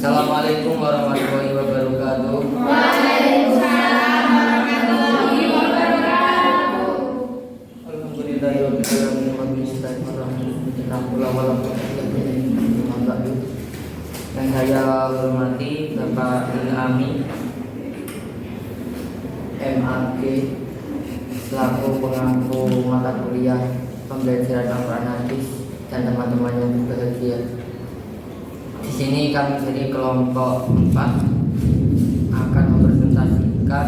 Assalamualaikum warahmatullahi wabarakatuh. Waalaikumsalam warahmatullahi wabarakatuh. Yang saya hormati Bapak Ilhami MAG selaku pengampu mata kuliah pembelajaran Al-Quran Hadis dan teman-teman yang berbahagia. Di sini kami dari kelompok 4 akan mempresentasikan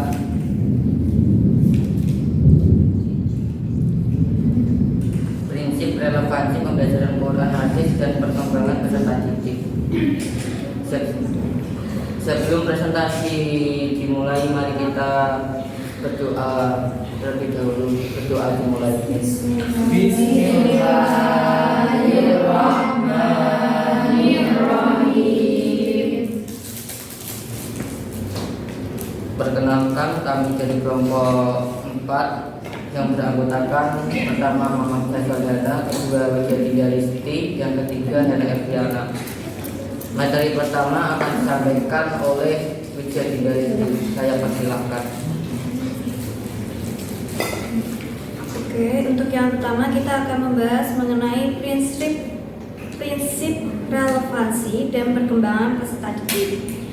prinsip relevansi pembelajaran Quran Hadis dan perkembangan peserta didik. Sebelum presentasi dimulai, mari kita berdoa terlebih dahulu. Berdoa dimulai. Bismillahirrahmanirrahim. Perkenalkan, kami dari kelompok 4 yang beranggotakan pertama Muhammad Faisal, kedua Widya Risti, yang ketiga Hera Eviana. Materi pertama akan disampaikan oleh Widya Risti. Saya persilahkan. Oke, untuk yang pertama kita akan membahas mengenai prinsip relevansi dan perkembangan peserta didik.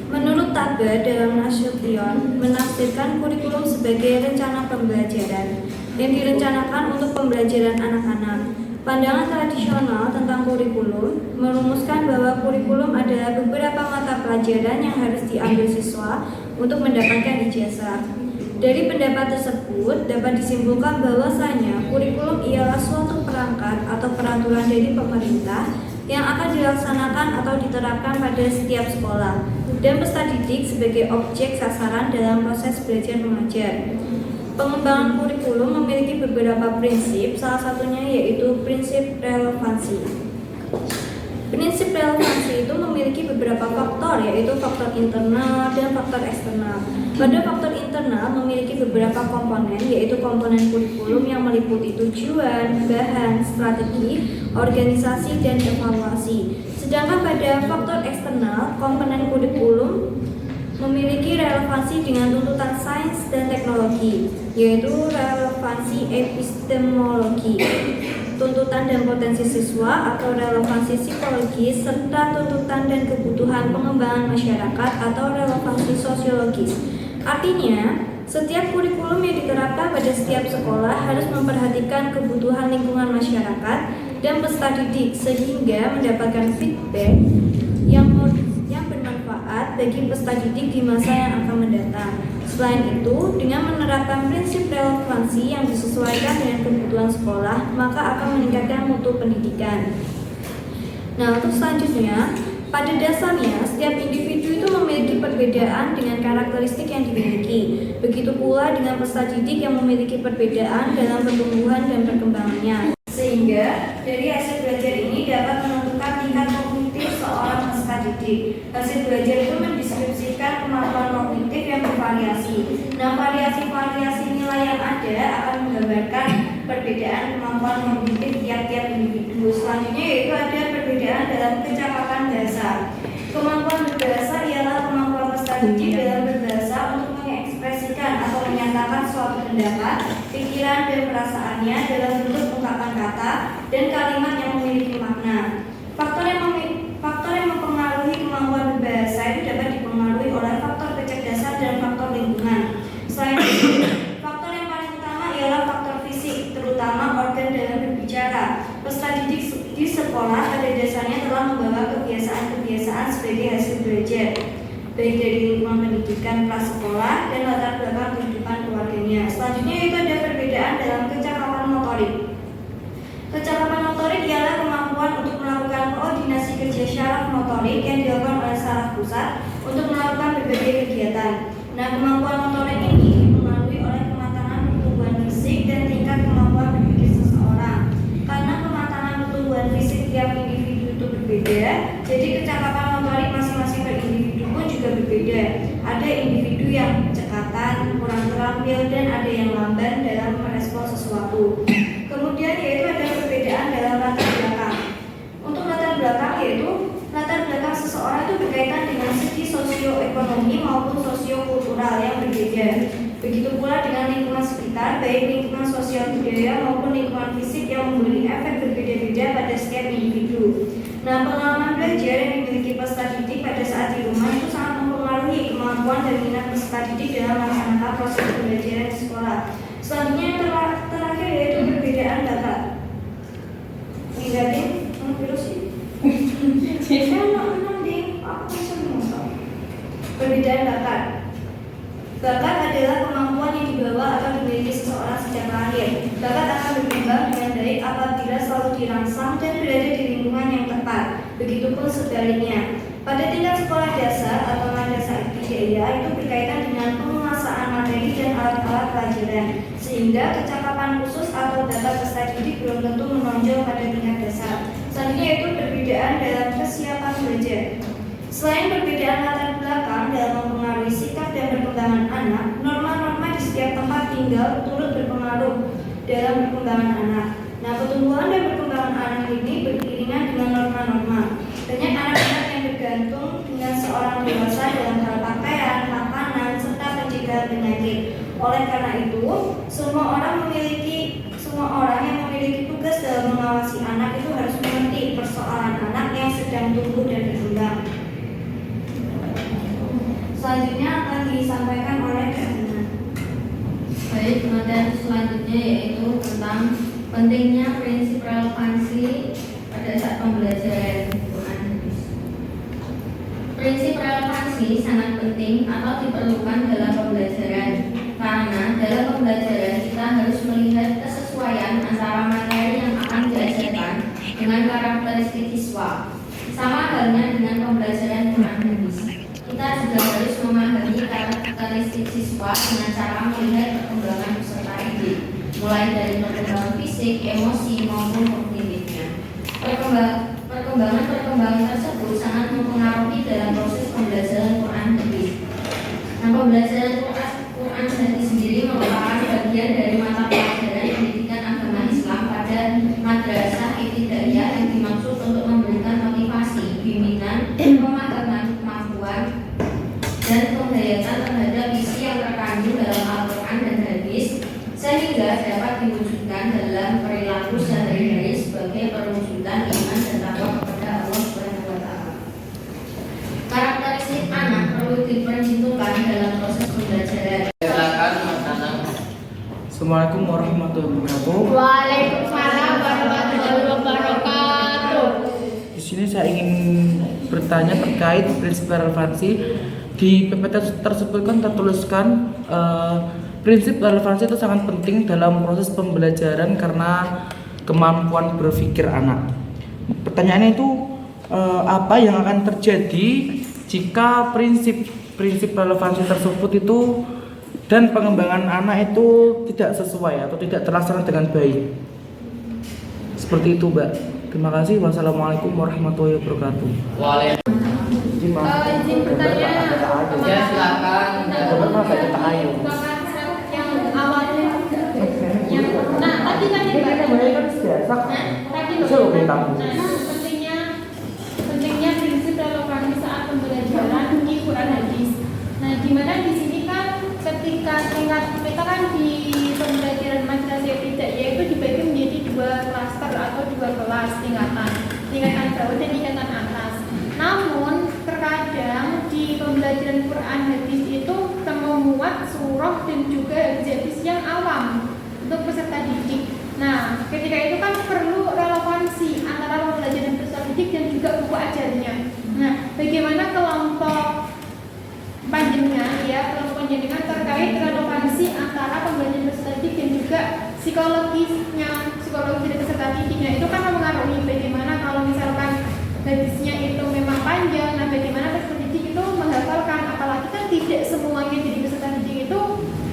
Menurut Tabar dalam Nasution menafsirkan kurikulum sebagai rencana pembelajaran yang direncanakan untuk pembelajaran anak-anak. Pandangan tradisional tentang kurikulum merumuskan bahwa kurikulum adalah beberapa mata pelajaran yang harus diambil siswa untuk mendapatkan ijazah. Dari pendapat tersebut dapat disimpulkan bahwasanya kurikulum ialah suatu perangkat atau peraturan dari pemerintah yang akan dilaksanakan atau diterapkan pada setiap sekolah dan peserta didik sebagai objek sasaran dalam proses belajar mengajar. Pengembangan kurikulum memiliki beberapa prinsip, salah satunya yaitu prinsip relevansi. Prinsip relevansi itu memiliki beberapa faktor, yaitu faktor internal dan faktor eksternal. Pada faktor internal memiliki beberapa komponen, yaitu komponen kurikulum yang meliputi tujuan, bahan, strategi, organisasi, dan evaluasi. Sedangkan pada faktor eksternal, komponen kurikulum memiliki relevansi dengan tuntutan sains dan teknologi, yaitu relevansi epistemologi, tuntutan dan potensi siswa atau relevansi psikologis, serta tuntutan dan kebutuhan pengembangan masyarakat atau relevansi sosiologis. Artinya, setiap kurikulum yang diterapkan pada setiap sekolah harus memperhatikan kebutuhan lingkungan masyarakat dan peserta didik sehingga mendapatkan feedback yang bermanfaat bagi peserta didik di masa yang akan mendatang. Selain itu, dengan menerapkan prinsip relevansi yang disesuaikan dengan kebutuhan sekolah, maka akan meningkatkan mutu pendidikan. Nah, untuk selanjutnya, pada dasarnya setiap individu itu memiliki perbedaan dengan karakteristik yang dimiliki. Begitu pula dengan peserta didik yang memiliki perbedaan dalam pertumbuhan dan perkembangannya. Sehingga dari hasil belajar ini dapat menentukan tingkat kognitif seorang peserta didik. Hasil belajar itu mendeskripsikan kemampuan kognitif yang bervariasi. Nah, variasi-variasi nilai yang ada akan menggambarkan perbedaan kemampuan kognitif tiap-tiap individu. Selanjutnya yaitu ada perbedaan dalam kecakapan bahasa. Kemampuan berbahasa ialah kemampuan peserta didik dalam berbahasa untuk mengekspresikan atau menyatakan suatu pendapat, pikiran dan perasaannya dalam bentuk ungkapan kata dan kalimat yang memiliki makna. Faktor yang mempengaruhi kemampuan berbahasa itu dapat dipengaruhi oleh faktor kecerdasan dan faktor lingkungan. Selain itu, faktor yang paling utama ialah faktor fisik, terutama organ dalam berbicara. Peserta didik di sekolah pada dasarnya telah membawa kebiasaan-kebiasaan sebagai hasil belajar, baik dari lingkungan pendidikan prasekolah dan latar belakang kehidupan keluarganya. Selanjutnya itu ada perbedaan dalam kecakapan motorik. Kecakapan motorik ialah kemampuan untuk melakukan koordinasi kerja syaraf motorik yang dilakukan oleh saraf pusat untuk melakukan berbagai kegiatan. Nah, kemampuan motorik ini dipengaruhi oleh kematangan pertumbuhan fisik dan tingkat kemampuan berpikir seseorang. Karena kematangan pertumbuhan fisik tiap individu itu berbeda, jadi kecakapan motorik masing-masing per individu pun juga berbeda. Ada individu yang cekatan, kurang terampil, dan ada yang lamban dalam merespons sesuatu. Kemudian yaitu ada perbedaan dalam latar belakang. Untuk latar belakang yaitu latar belakang seseorang itu berkaitan ekonomi maupun sosiokultural yang berbeda. Begitu pula dengan lingkungan sekitar, baik lingkungan sosial budaya maupun lingkungan fisik yang memberi efek berbeda-beda pada setiap individu. Nah, pengalaman belajar yang dimiliki peserta didik pada saat di rumah itu sangat mempengaruhi kemampuan dan minat peserta didik dalam melaksanakan proses pembelajaran di sekolah. Selanjutnya yang terakhir yaitu perbedaan data. Lihatin, virus sih. Perbedaan bakat. Bakat adalah kemampuan yang dibawa atau dimiliki seseorang sejak lahir. Bakat akan berkembang dengan baik apabila selalu dirangsang dan berada di lingkungan yang tepat. Begitupun sebaliknya. Pada tingkat sekolah dasar atau madrasah ibtidaiyah itu berkaitan dengan penguasaan materi dan alat-alat pelajaran, sehingga kecakapan khusus atau data peserta didik belum tentu menonjol pada tingkat dasar. Selanjutnya yaitu perbedaan dalam kesiapan belajar. Selain perbedaan latar belakang dalam mempengaruhi sikap dan perkembangan anak, norma-norma di setiap tempat tinggal turut berpengaruh dalam perkembangan anak. Nah, pertumbuhan dan perkembangan anak ini beriringan dengan norma-norma. Banyak anak-anak yang bergantung dengan seorang dewasa dalam hal pakaian, makanan, serta pencegahan penyakit. Oleh karena itu, semua orang yang memiliki tugas dalam mengawasi anak itu harus mengerti persoalan anak yang sedang tumbuh dan berkembang. Selanjutnya akan disampaikan oleh Kak Hana. Baik, materi selanjutnya yaitu tentang pentingnya prinsip relevansi pada saat pembelajaran Quran. Prinsip relevansi sangat penting atau diperlukan dalam pembelajaran, karena dalam pembelajaran kita harus melihat kesesuaian antara materi yang akan diajarkan dengan karakteristik siswa. Sama halnya dengan pembelajaran Quran hadis. Kita juga harus memahami karakteristik siswa dengan cara melihat perkembangan peserta didik, mulai dari perkembangan fisik, emosi maupun kognitifnya. Perkembangan tersebut sangat mempengaruhi dalam proses pembelajaran Quran hadis. Nah, pembelajaran Quran hadis sendiri merupakan bagian dari mata pelajaran pendidikan agama Islam pada madrasah ibtidaiyah yang dimaksud untuk memberikan motivasi, bimbingan, pemahaman kemampuan dan penghayatan terhadap isi yang terkandung dalam Al-Quran dan hadis, sehingga dapat diwujudkan dalam perilaku sehari-hari sebagai perwujudan iman dan takwa kepada Allah Subhanahu wa Ta'ala. Karakteristik anak perlu diperhitungkan dalam proses pembelajaran. Silakan Mas Nanang. Assalamualaikum warahmatullahi wabarakatuh. Waalaikumsalam warahmatullahi wabarakatuh. Di sini saya ingin bertanya terkait prinsip relevansi. Di PPT tersebut kan tertuliskan prinsip relevansi itu sangat penting dalam proses pembelajaran karena kemampuan berpikir anak. Pertanyaannya itu apa yang akan terjadi jika prinsip relevansi tersebut itu dan pengembangan anak itu tidak sesuai atau tidak terlaksana dengan baik? Seperti itu, Mbak. Terima kasih. Wassalamualaikum warahmatullahi wabarakatuh. Waalaikumsalam. Izin bertanya, Ya, silakan. yang awalnya nah tadi pentingnya prinsip relevansi saat pembelajaran di Quran hadis. Nah, dimana di sini kan ketika tingkat kita kan di pembelajaran madrasah tidak, yaitu dibagi menjadi dua klaster atau dua kelas tingkatan bawah dan tingkatan atas. Namun terkadang di pembelajaran Quran hadis itu memuat surah dan juga hadis yang awam untuk peserta didik. Nah, ketika itu kan perlu relevansi antara pembelajaran peserta didik dan juga buku ajarnya. Nah, bagaimana kelompok panjenengan terkait relevansi antara pembelajaran peserta didik dan juga psikologi dari peserta didiknya itu kan mempengaruhi bagaimana kalau misalkan hadisnya itu memang panjang, nah bagaimana peserta didik itu menghafalkan, apalagi kan tidak semuanya jadi peserta didik itu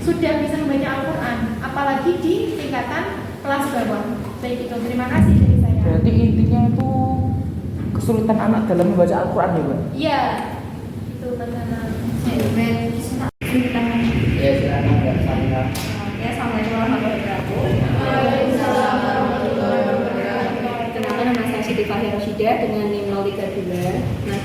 sudah bisa membaca Al-Quran, apalagi di tingkatan kelas bawah. Baik, itu terima kasih dari saya. Berarti intinya itu kesulitan anak dalam membaca Al-Quran ya, Mbak? Iya, itu benar. Ya, silakan Mbak Sandra. Ya, Assalamualaikum warahmatullahi wabarakatuh. Waalaikumsalam warahmatullahi wabarakatuh. Kenalkan, nama saya Siti Fahia Rosida dengan NIM 032. Nah,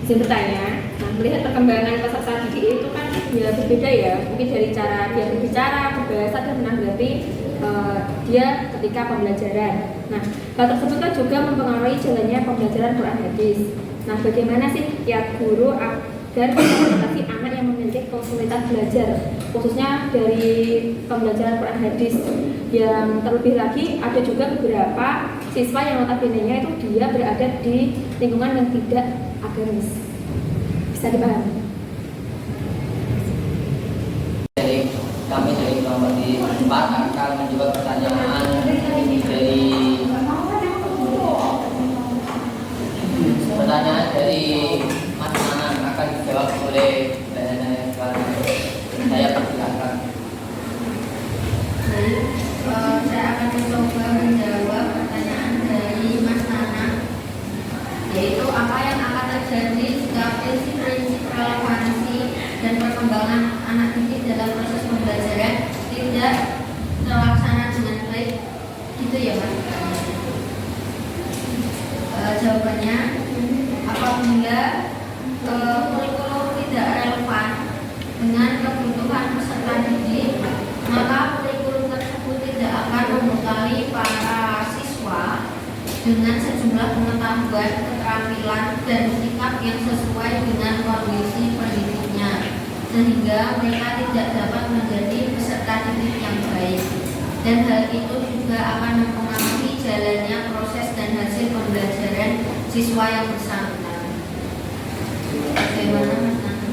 Izin bertanya, nah melihat perkembangan peserta didik itu kan ya berbeda ya, mungkin dari cara dia berbicara, berbahasa dan menanggapi dia ketika pembelajaran. Nah, hal tersebut kan juga mempengaruhi jalannya pembelajaran Quran hadis. Nah, bagaimana sih kiat guru agar mengatasi anak yang memiliki kesulitan belajar, khususnya dari pembelajaran Quran hadis? Yang terlebih lagi ada juga beberapa siswa yang notabene-nya itu dia berada di lingkungan yang tidak agamis. Bisa dipahami? Jadi kami dari kelompok di 4 akan menjawab pertanyaan dari Mas Nanang akan dijawab oleh Mbak Nana. Saya persilakan. Saya akan mencoba menjawab pertanyaan dari Mas Nana, yaitu apa yang akan terjadi jika prinsip-prinsip relevansi dan perkembangan anak didik dalam proses pembelajaran tidak terlaksana dengan baik, gitu ya Mas? Jawabannya, apabila kurikulum tidak relevan dengan kebutuhan peserta didik, maka kurikulum tersebut tidak akan membekali para siswa dengan sejumlah pengetahuan, keterampilan, dan sikap yang sesuai dengan kondisi pendidiknya, sehingga mereka tidak dapat menjadi peserta didik yang baik. Dan hal itu juga akan mempengaruhi jalannya proses dan hasil pembelajaran siswa yang bersangkutan. Bagaimana Mas Nana?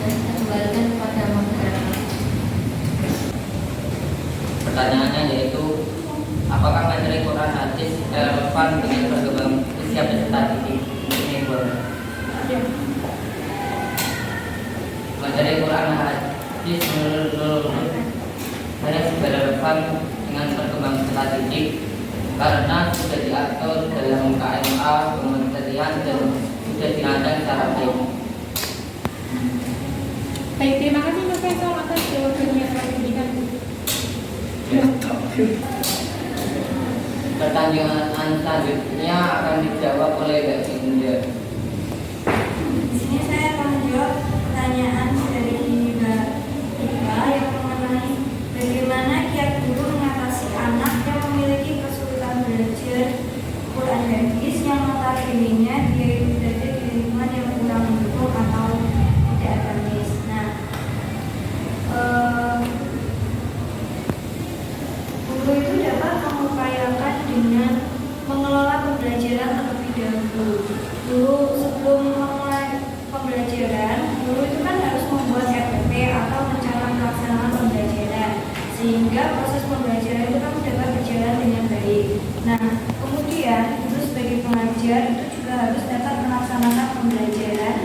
Saya kembalikan kepada moderator. Pertanyaannya yaitu, apakah materi Quran hadis relevan dengan perkembangan usia peserta didik? Ini boleh. Materi Quran hadis menurut saya sudah relevan dengan perkembangan peserta didik karena sudah diatur dalam KMA Kementerian dan sudah dirancang secara baik. Baik, terima kasih Profesor atas jawabannya yang telah diberikan. Pertanyaan selanjutnya akan dijawab oleh Mbak Dinda. Di sini saya akan menjawab pertanyaan dari Mbak Ika yang mengenai bagaimana kiat guru mengatasi anak yang memiliki kesulitan belajar Quran hadis yang notabene-nya dia itu berada di lingkungan yang kurang mendukung atau tidak agamis. Nah, guru itu dapat mengupayakan dengan mengelola pembelajaran terlebih dahulu. Dulu sebelum memulai pembelajaran, guru itu kan harus membuat RPP atau rencana pelaksanaan pembelajaran, sehingga proses pembelajaran itu kan dapat berjalan dengan baik. Nah, kemudian guru sebagai pengajar itu juga harus dapat melaksanakan pembelajaran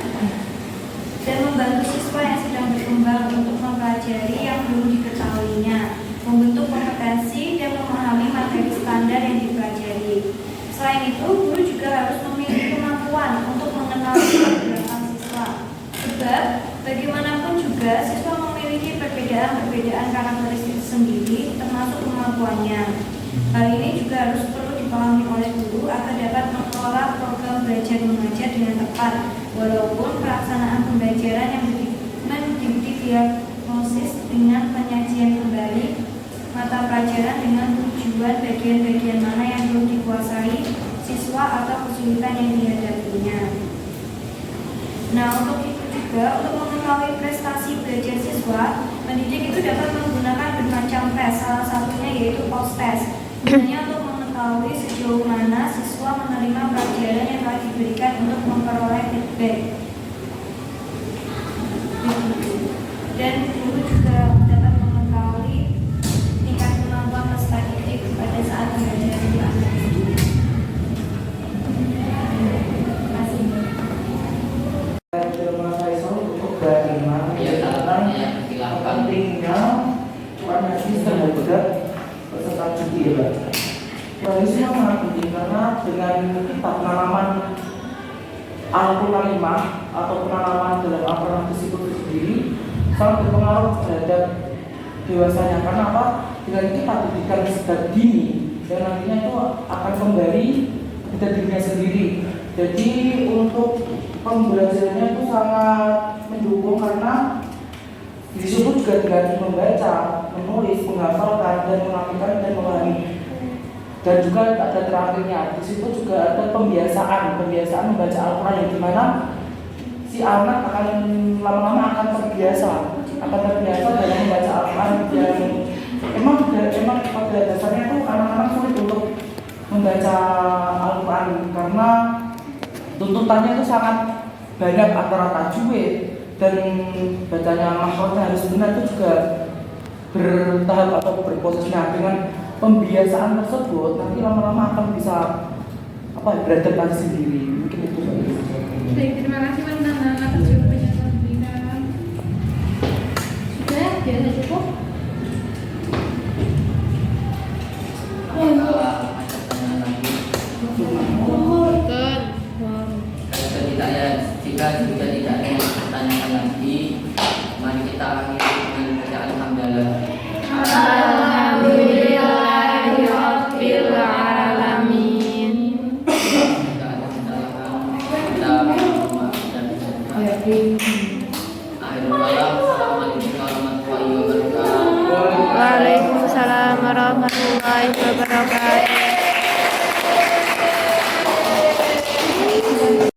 dan membantu siswa yang sedang berkembang untuk mempelajari yang belum diketahuinya, membentuk kompetensi dan memahami materi standar yang dipelajari. Selain itu, guru juga harus memiliki kemampuan untuk mengenali pergerakan siswa. Sebab, bagaimanapun juga siswa memiliki perbedaan karakteristik sendiri, termasuk kemampuannya. Hal ini juga harus perlu dipahami oleh guru agar dapat mengelola program belajar mengajar dengan tepat, walaupun pelaksanaan pembelajaran yang didiagnosis dengan penyajian kembali mata pelajaran dengan tujuan bagian-bagian mana yang belum dikuasai siswa atau kesulitan yang dihadapinya. Nah, untuk itu juga, untuk mengetahui prestasi belajar siswa, pendidik itu dapat menggunakan bermacam tes, salah satunya yaitu POS test. Gunanya untuk mengetahui sejauh mana siswa menerima pelajaran yang telah diberikan untuk memperoleh feedback. Dan guru juga dapat mengetahui tingkat kemampuan peserta didik pada saat belajar di anak. Terima kasih. Pentingnya Quran hadis terhadap peserta didik. Ini sangat penting karena dengan kita pengalaman Al-Quran 5 atau pengalaman dalam Al-Quran tersebut sendiri sangat berpengaruh terhadap dewasanya. Karena apa? Dengan kita didikan sejak dini dan nantinya itu akan kembali dirinya sendiri. Jadi untuk pembelajarannya itu sangat mendukung karena disebut juga dengan membaca, menulis, menghafalkan, dan mengamalkan dan memahami. Dan juga ada terakhirnya, di situ juga ada pembiasaan membaca Al-Quran yang dimana si anak akan lama-lama akan terbiasa dalam membaca Al-Quran. Dan emang pada dasarnya tuh anak-anak sulit untuk membaca Al-Quran karena tuntutannya itu sangat banyak antara tajwid dan bacanya makhrajnya harus benar, itu juga bertahap atau berprosesnya. Dengan pembiasaan tersebut nanti lama-lama akan bisa beradaptasi sendiri. Mungkin itu. Baik, terima kasih teman-teman atas jawabannya teman-teman. Sudah, biasa cukup. Jika sudah tidak ada yang pertanyaan lagi, mari kita akhiri dengan bacaan hamdalah. Alhamdulillahirabbil alamin. Jika ada kesalahan, kita mohon maaf dan bersabar. Akhirul kalam, assalamualaikum warahmatullahi wabarakatuh. Waalaikumsalam warahmatullahi wabarakatuh.